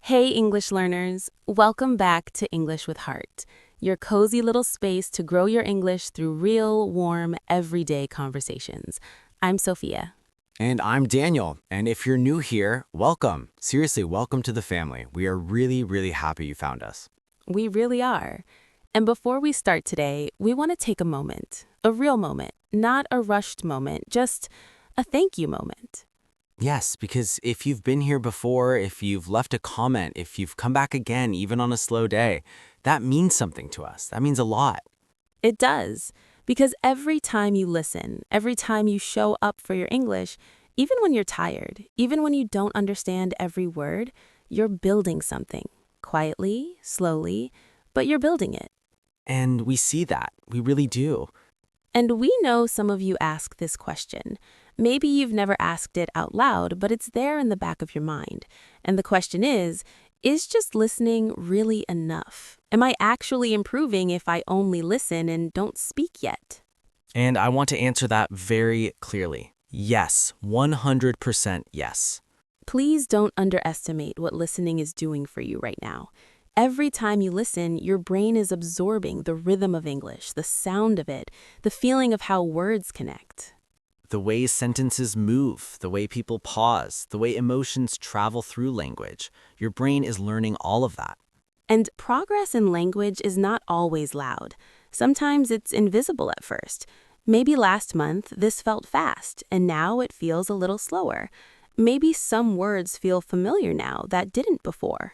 Hey, English learners. Welcome back to English with Heart, your cozy little space to grow your English through real, warm, everyday conversations. I'm Sophia. And I'm Daniel. And if you're new here, welcome. Seriously, welcome to the family. We are really happy you found us. We really are. And before we start today, we want to take a moment, a real moment, not a rushed moment, just a thank you moment. Yes, because if you've been here before, if you've left a comment, if you've come back again, even on a slow day, that means something to us. That means a lot. It does, because every time you listen, every time you show up for your English, even when you're tired, even when you don't understand every word, you're building something. Quietly, slowly, but you're building it. And we see that. We really do. And we know some of you ask this question. Maybe you've never asked it out loud, but it's there in the back of your mind. And the question is just listening really enough? Am I actually improving if I only listen and don't speak yet? And I want to answer that very clearly. Yes, 100% yes. Please don't underestimate what listening is doing for you right now. Every time you listen, your brain is absorbing the rhythm of English, the sound of it, the feeling of how words connect. The way sentences move, the way people pause, the way emotions travel through language. Your brain is learning all of that. And progress in language is not always loud. Sometimes it's invisible at first. Maybe last month this felt fast, and now it feels a little slower. Maybe some words feel familiar now that didn't before.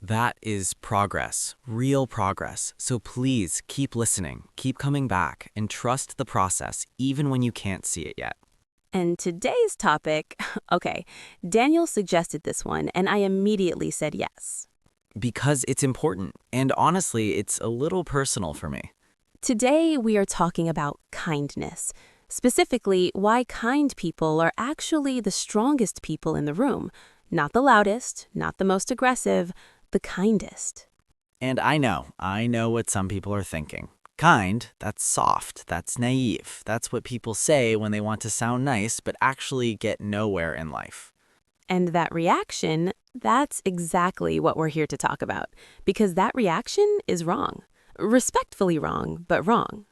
That is progress, real progress. So please keep listening, keep coming back, and trust the process even when you can't see it yet. And today's topic, okay, Daniel suggested this one, and I immediately said yes. Because it's important, and honestly, it's a little personal for me. Today we are talking about kindness, specifically why kind people are actually the strongest people in the room. Not the loudest, not the most aggressive, the kindest. And I know what some people are thinking. Kind, that's soft, that's naive. That's what people say when they want to sound nice, but actually get nowhere in life. And that reaction, that's exactly what we're here to talk about, because that reaction is wrong. Respectfully wrong, but wrong.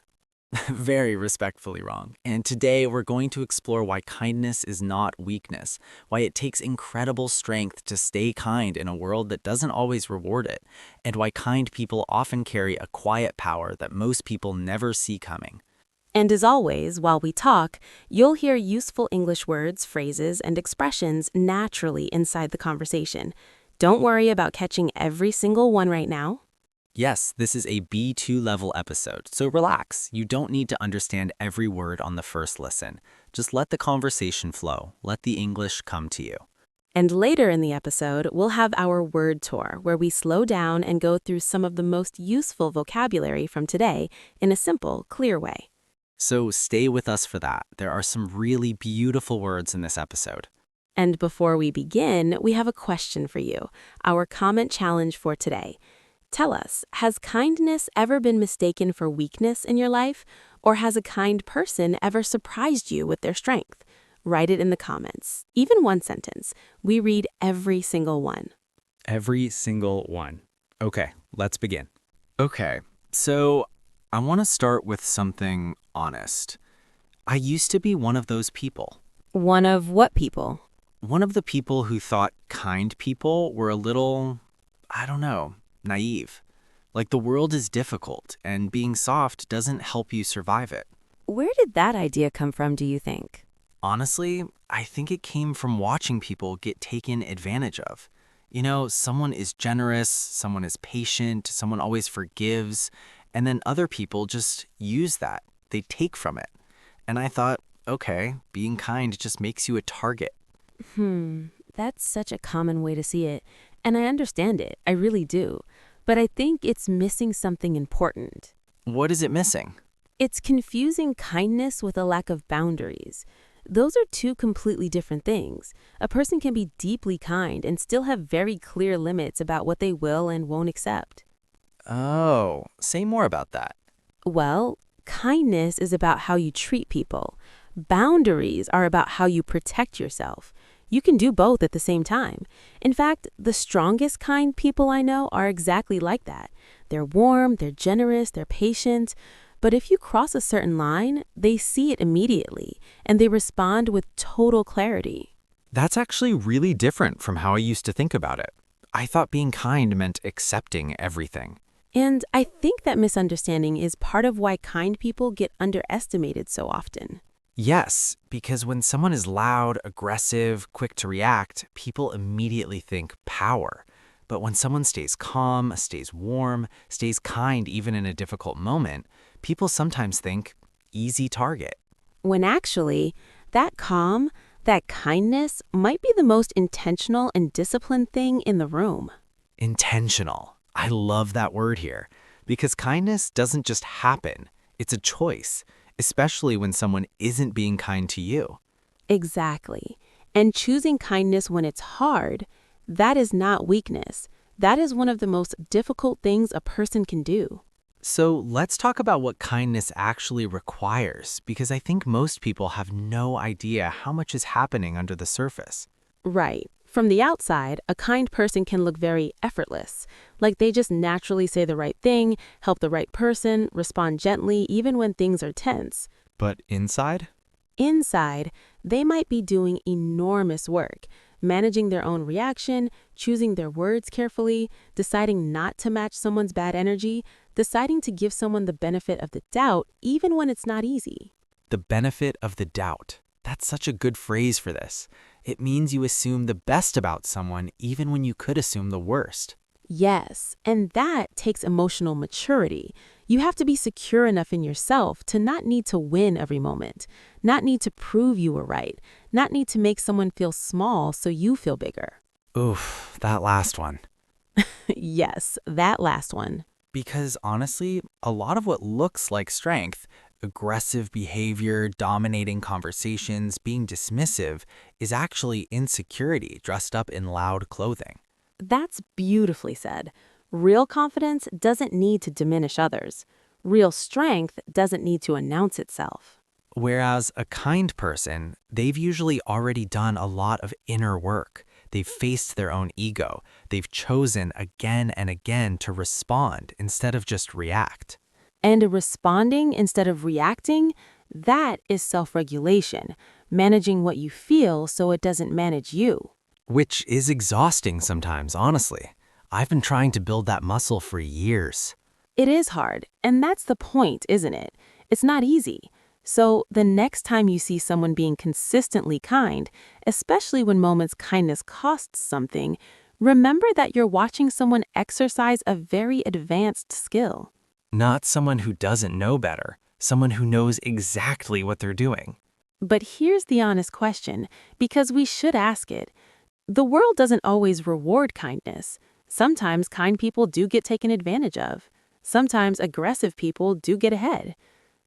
Very respectfully wrong. And today we're going to explore why kindness is not weakness, why it takes incredible strength to stay kind in a world that doesn't always reward it, and why kind people often carry a quiet power that most people never see coming. And as always, while we talk, you'll hear useful English words, phrases, and expressions naturally inside the conversation. Don't worry about catching every single one right now. Yes, this is a B2 level episode, so relax. You don't need to understand every word on the first listen. Just let the conversation flow. Let the English come to you. And later in the episode, we'll have our word tour, where we slow down and go through some of the most useful vocabulary from today in a simple, clear way. So stay with us for that. There are some really beautiful words in this episode. And before we begin, we have a question for you, our comment challenge for today. Tell us, has kindness ever been mistaken for weakness in your life? Or has a kind person ever surprised you with their strength? Write it in the comments. Even one sentence. We read every single one. Every single one. Okay, let's begin. Okay, so I want to start with something honest. I used to be one of those people. One of what people? One of the people who thought kind people were a little, I don't know, naive. Like the world is difficult, and being soft doesn't help you survive it. Where did that idea come from, do you think? Honestly, I think it came from watching people get taken advantage of. You know, someone is generous, someone is patient, someone always forgives, and then other people just use that. They take from it. And I thought, okay, being kind just makes you a target. That's such a common way to see it. And I understand it, I really do. But I think it's missing something important. What is it missing? It's confusing kindness with a lack of boundaries. Those are two completely different things. A person can be deeply kind and still have very clear limits about what they will and won't accept. Oh, say more about that. Well, kindness is about how you treat people. Boundaries are about how you protect yourself. You can do both at the same time. In fact, the strongest kind people I know are exactly like that. They're warm, they're generous, they're patient. But if you cross a certain line, they see it immediately, and they respond with total clarity. That's actually really different from how I used to think about it. I thought being kind meant accepting everything. And I think that misunderstanding is part of why kind people get underestimated so often. Yes, because when someone is loud, aggressive, quick to react, people immediately think power. But when someone stays calm, stays warm, stays kind even in a difficult moment, people sometimes think easy target. When actually, that calm, that kindness might be the most intentional and disciplined thing in the room. Intentional. I love that word here because kindness doesn't just happen, it's a choice, especially when someone isn't being kind to you. Exactly. And choosing kindness when it's hard, that is not weakness. That is one of the most difficult things a person can do. So let's talk about what kindness actually requires because I think most people have no idea how much is happening under the surface. Right. From the outside, a kind person can look very effortless, like they just naturally say the right thing, help the right person, respond gently even when things are tense. But inside? Inside, they might be doing enormous work, managing their own reaction, choosing their words carefully, deciding not to match someone's bad energy, deciding to give someone the benefit of the doubt even when it's not easy. The benefit of the doubt. That's such a good phrase for this. It means you assume the best about someone even when you could assume the worst. Yes, and that takes emotional maturity. You have to be secure enough in yourself to not need to win every moment, not need to prove you were right, not need to make someone feel small so you feel bigger. Oof, that last one. Yes, that last one. Because honestly, a lot of what looks like strength, aggressive behavior, dominating conversations, being dismissive, is actually insecurity dressed up in loud clothing. That's beautifully said. Real confidence doesn't need to diminish others. Real strength doesn't need to announce itself. Whereas a kind person, they've usually already done a lot of inner work. They've faced their own ego. They've chosen again and again to respond instead of just react. And responding instead of reacting, that is self-regulation, managing what you feel so it doesn't manage you. Which is exhausting sometimes, honestly. I've been trying to build that muscle for years. It is hard, and that's the point, isn't it? It's not easy. So the next time you see someone being consistently kind, especially when moments kindness costs something, remember that you're watching someone exercise a very advanced skill. Not someone who doesn't know better, someone who knows exactly what they're doing. But here's the honest question, because we should ask it. The world doesn't always reward kindness. Sometimes kind people do get taken advantage of. Sometimes aggressive people do get ahead.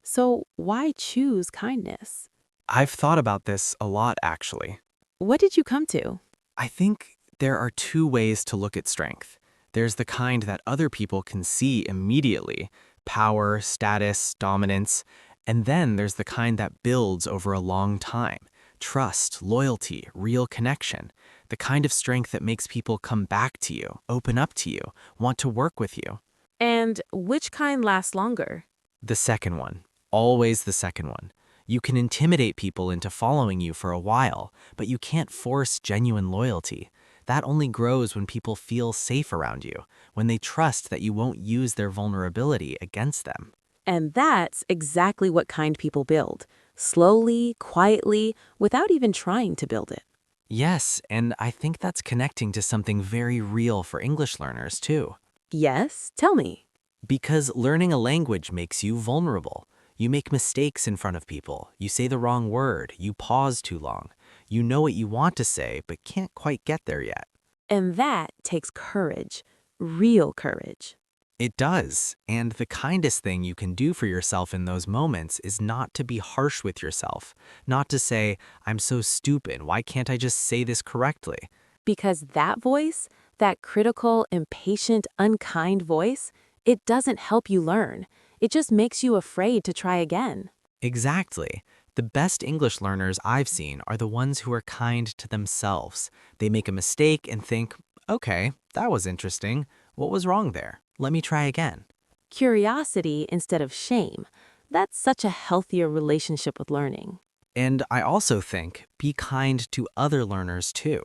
So why choose kindness? I've thought about this a lot, actually. What did you come to? I think there are two ways to look at strength. There's the kind that other people can see immediately, power, status, dominance, and then there's the kind that builds over a long time, trust, loyalty, real connection, the kind of strength that makes people come back to you, open up to you, want to work with you. And which kind lasts longer? The second one, always the second one. You can intimidate people into following you for a while, but you can't force genuine loyalty. That only grows when people feel safe around you, when they trust that you won't use their vulnerability against them. And that's exactly what kind people build. Slowly, quietly, without even trying to build it. Yes, and I think that's connecting to something very real for English learners, too. Yes, tell me. Because learning a language makes you vulnerable. You make mistakes in front of people. You say the wrong word. You pause too long. You know what you want to say, but can't quite get there yet. And that takes courage, real courage. It does, and the kindest thing you can do for yourself in those moments is not to be harsh with yourself, not to say, I'm so stupid, why can't I just say this correctly? Because that voice, that critical, impatient, unkind voice, it doesn't help you learn. It just makes you afraid to try again. Exactly. The best English learners I've seen are the ones who are kind to themselves. They make a mistake and think, okay, that was interesting. What was wrong there? Let me try again. Curiosity instead of shame. That's such a healthier relationship with learning. And I also think be kind to other learners too.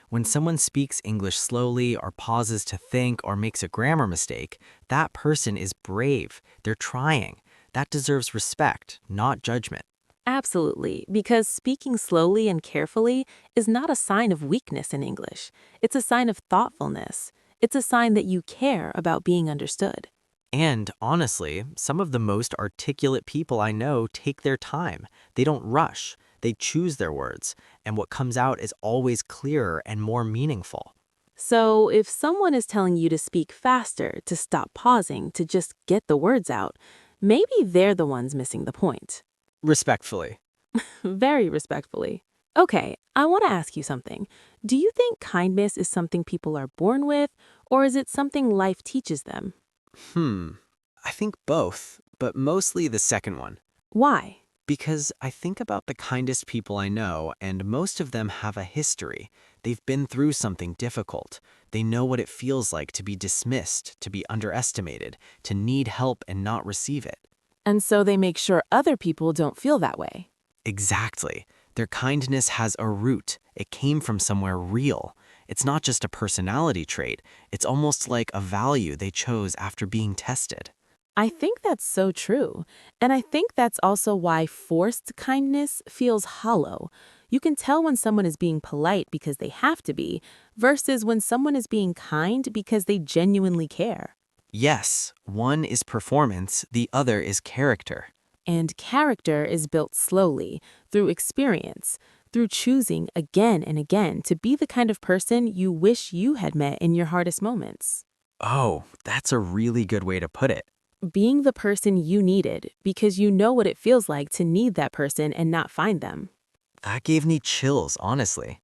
When someone speaks English slowly or pauses to think or makes a grammar mistake, that person is brave. They're trying. That deserves respect, not judgment. Absolutely, because speaking slowly and carefully is not a sign of weakness in English. It's a sign of thoughtfulness. It's a sign that you care about being understood. And honestly, some of the most articulate people I know take their time. They don't rush. They choose their words, and what comes out is always clearer and more meaningful. So, if someone is telling you to speak faster, to stop pausing, to just get the words out, maybe they're the ones missing the point. Respectfully. Very respectfully. Okay, I want to ask you something. Do you think kindness is something people are born with, or is it something life teaches them? I think both, but mostly the second one. Why? Because I think about the kindest people I know, and most of them have a history. They've been through something difficult. They know what it feels like to be dismissed, to be underestimated, to need help and not receive it. And so they make sure other people don't feel that way. Exactly. Their kindness has a root. It came from somewhere real. It's not just a personality trait. It's almost like a value they chose after being tested. I think that's so true. And I think that's also why forced kindness feels hollow. You can tell when someone is being polite because they have to be, versus when someone is being kind because they genuinely care. Yes, one is performance, the other is character. And character is built slowly, through experience, through choosing again and again to be the kind of person you wish you had met in your hardest moments. Oh, that's a really good way to put it. Being the person you needed because you know what it feels like to need that person and not find them. That gave me chills, honestly.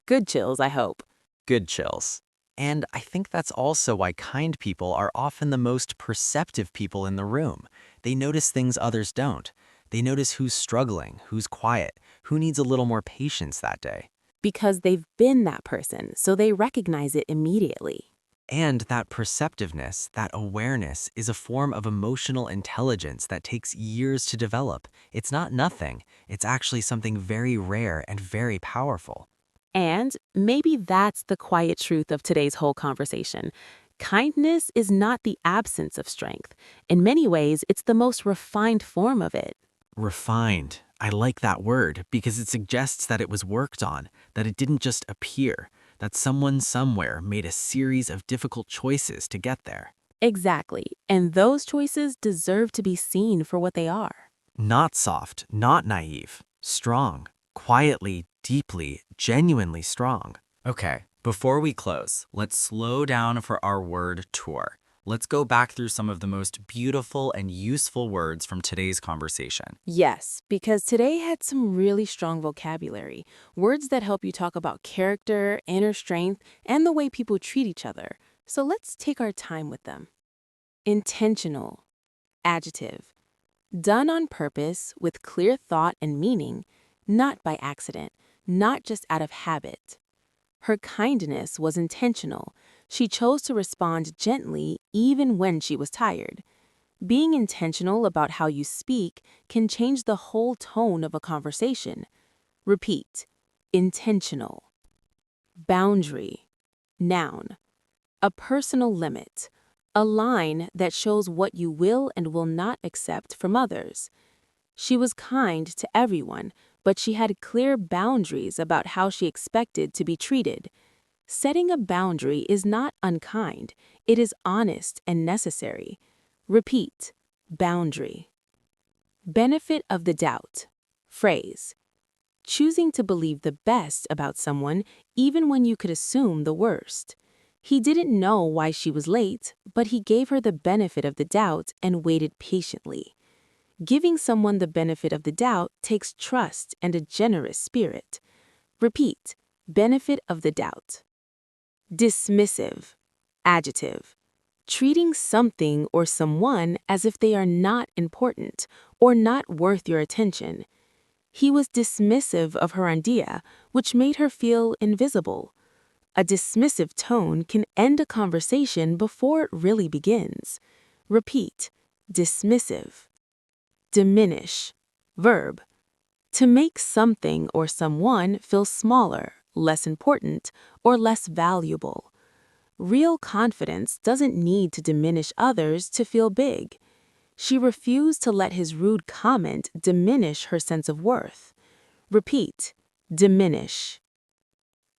Good chills, I hope. Good chills. And I think that's also why kind people are often the most perceptive people in the room. They notice things others don't. They notice who's struggling, who's quiet, who needs a little more patience that day. Because they've been that person, so they recognize it immediately. And that perceptiveness, that awareness, is a form of emotional intelligence that takes years to develop. It's not nothing. It's actually something very rare and very powerful. And maybe that's the quiet truth of today's whole conversation. Kindness is not the absence of strength. In many ways, it's the most refined form of it. Refined. I like that word because it suggests that it was worked on, that it didn't just appear, that someone somewhere made a series of difficult choices to get there. Exactly. And those choices deserve to be seen for what they are. Not soft, not naive, strong, quietly, deeply, genuinely strong. Okay, before we close, let's slow down for our word tour. Let's go back through some of the most beautiful and useful words from today's conversation. Yes, because today had some really strong vocabulary, words that help you talk about character, inner strength, and the way people treat each other. So let's take our time with them. Intentional, adjective, done on purpose with clear thought and meaning, not by accident, not just out of habit. Her kindness was intentional. She chose to respond gently even when she was tired. Being intentional about how you speak can change the whole tone of a conversation. Repeat. Intentional. Boundary. Noun. A personal limit. A line that shows what you will and will not accept from others. She was kind to everyone, but she had clear boundaries about how she expected to be treated. Setting a boundary is not unkind. It is honest and necessary. Repeat. Boundary. Benefit of the doubt. Phrase. Choosing to believe the best about someone even when you could assume the worst. He didn't know why she was late, but he gave her the benefit of the doubt and waited patiently. Giving someone the benefit of the doubt takes trust and a generous spirit. Repeat. Benefit of the doubt. Dismissive. Adjective. Treating something or someone as if they are not important or not worth your attention. He was dismissive of her idea, which made her feel invisible. A dismissive tone can end a conversation before it really begins. Repeat. Dismissive. Diminish. Verb. To make something or someone feel smaller, less important, or less valuable. Real confidence doesn't need to diminish others to feel big. She refused to let his rude comment diminish her sense of worth. Repeat. Diminish.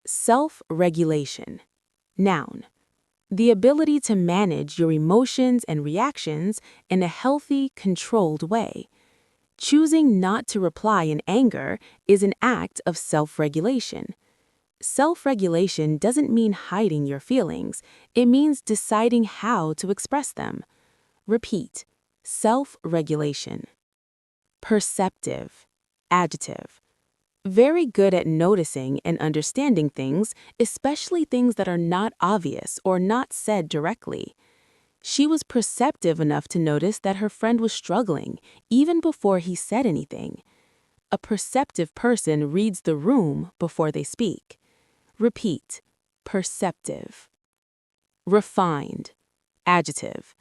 Self-regulation. Noun. The ability to manage your emotions and reactions in a healthy, controlled way. Choosing not to reply in anger is an act of self-regulation. Self-regulation doesn't mean hiding your feelings. It means deciding how to express them. Repeat. Self-regulation. Perceptive. Adjective. Very good at noticing and understanding things, especially things that are not obvious or not said directly. She was perceptive enough to notice that her friend was struggling, even before he said anything. A perceptive person reads the room before they speak. Repeat. Perceptive. Refined. Adjective.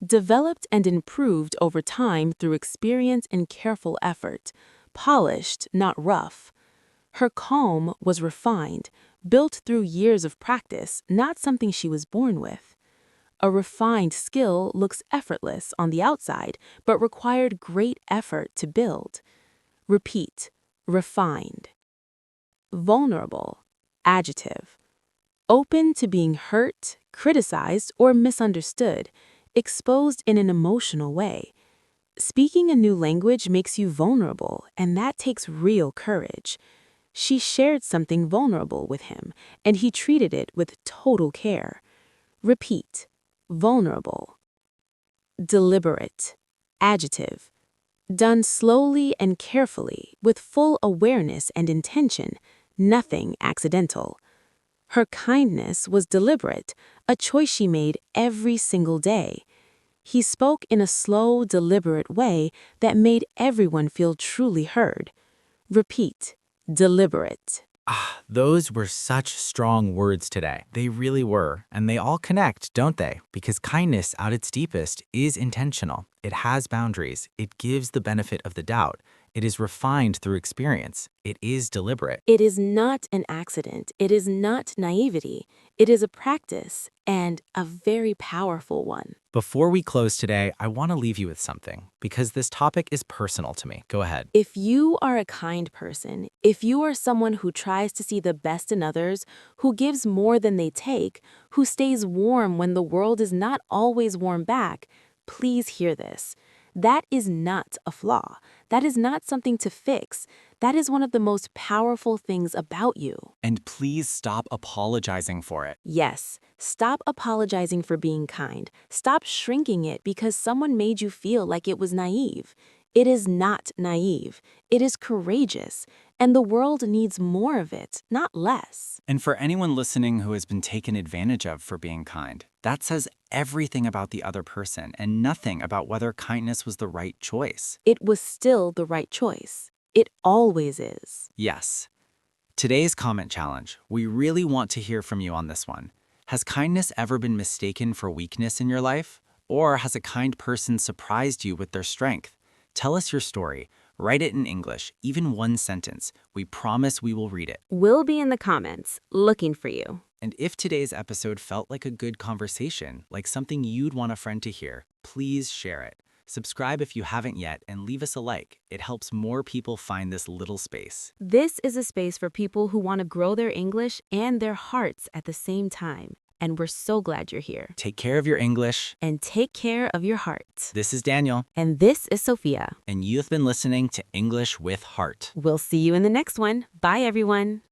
Developed and improved over time through experience and careful effort. Polished, not rough. Her calm was refined, built through years of practice, not something she was born with. A refined skill looks effortless on the outside, but required great effort to build. Repeat. Refined. Vulnerable. Adjective. Open to being hurt, criticized, or misunderstood, exposed in an emotional way. Speaking a new language makes you vulnerable, and that takes real courage. She shared something vulnerable with him, and he treated it with total care. Repeat. Vulnerable. Deliberate. Adjective. Done slowly and carefully, with full awareness and intention, nothing accidental. Her kindness was deliberate, a choice she made every single day. He spoke in a slow, deliberate way that made everyone feel truly heard. Repeat. Deliberate. Those were such strong words today. They really were. And they all connect, don't they? Because kindness, at its deepest, is intentional. It has boundaries. It gives the benefit of the doubt. It is refined through experience. It is deliberate. It is not an accident. It is not naivety. It is a practice, and a very powerful one. Before we close today, I want to leave you with something, because this topic is personal to me. Go ahead. If you are a kind person, if you are someone who tries to see the best in others, who gives more than they take, who stays warm when the world is not always warm back, please hear this. That is not a flaw. That is not something to fix. That is one of the most powerful things about you. And please stop apologizing for it. Yes, stop apologizing for being kind. Stop shrinking it because someone made you feel like it was naive. It is not naive. It is courageous. And the world needs more of it, not less. And for anyone listening who has been taken advantage of for being kind, that says everything about the other person and nothing about whether kindness was the right choice. It was still the right choice. It always is. Yes. Today's comment challenge, we really want to hear from you on this one. Has kindness ever been mistaken for weakness in your life? Or has a kind person surprised you with their strength? Tell us your story. Write it in English, even one sentence. We promise we will read it. We'll be in the comments, looking for you. And if today's episode felt like a good conversation, like something you'd want a friend to hear, please share it. Subscribe if you haven't yet, and leave us a like. It helps more people find this little space. This is a space for people who want to grow their English and their hearts at the same time. And we're so glad you're here. Take care of your English. And take care of your heart. This is Daniel. And this is Sophia. And you've been listening to English with Heart. We'll see you in the next one. Bye, everyone.